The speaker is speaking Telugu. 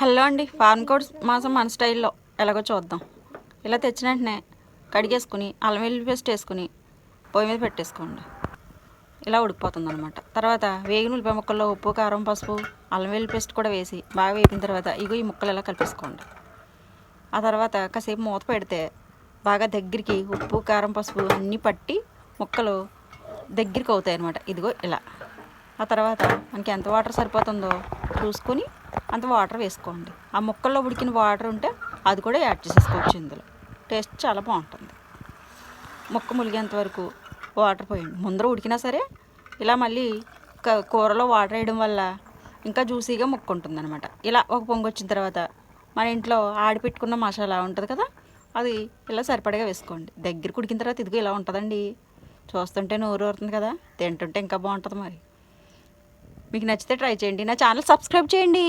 హలో అండి, ఫార్మ్ కోడ్స్ మాసం మన స్టైల్లో ఎలాగో చూద్దాం. ఇలా తెచ్చిన వెంటనే కడిగేసుకుని అల్లం వెల్లుల్లి పేస్ట్ వేసుకుని పొయ్యి మీద పెట్టేసుకోండి. ఇలా ఉడికిపోతుంది అనమాట. తర్వాత వేగిన ఉల్లిపాయ ముక్కల్లో ఉప్పు, కారం, పసుపు, అల్లం వెల్లుల్లి పేస్ట్ కూడా వేసి బాగా వేగిన తర్వాత ఈ ముక్కలు ఇలా కలిపేసుకోండి. ఆ తర్వాత కాసేపు మూత పెడితే బాగా దగ్గరికి ఉప్పు, కారం, పసుపు అన్నీ పట్టి ముక్కలు దగ్గరికి అవుతాయి అనమాట. ఇదిగో ఇలా. ఆ తర్వాత మనకి ఎంత వాటర్ సరిపోతుందో చూసుకొని అంత వాటర్ వేసుకోండి. ఆ ముక్కల్లో ఉడికిన వాటర్ ఉంటే అది కూడా యాడ్ చేసేసుకోవచ్చు. ఇందులో టేస్ట్ చాలా బాగుంటుంది. ముక్క ములిగేంత వరకు వాటర్ పోయండి. ముందర ఉడికినా సరే ఇలా మళ్ళీ కూరలో వాటర్ వేయడం వల్ల ఇంకా జ్యూసీగా ముక్క ఉంటుంది అనమాట. ఇలా ఒక పొంగు వచ్చిన తర్వాత మన ఇంట్లో ఆడిపెట్టుకున్న మసాలా ఉంటుంది కదా, అది ఇలా సరిపడగా వేసుకోండి. దగ్గరికి ఉడికిన తర్వాత ఇదిగో ఇలా ఉంటుందండి. చూస్తుంటే నోరు ఊరుతుంది కదా, తింటుంటే ఇంకా బాగుంటుంది. మరి మీకు నచ్చితే ట్రై చేయండి. నా ఛానల్ సబ్స్క్రైబ్ చేయండి.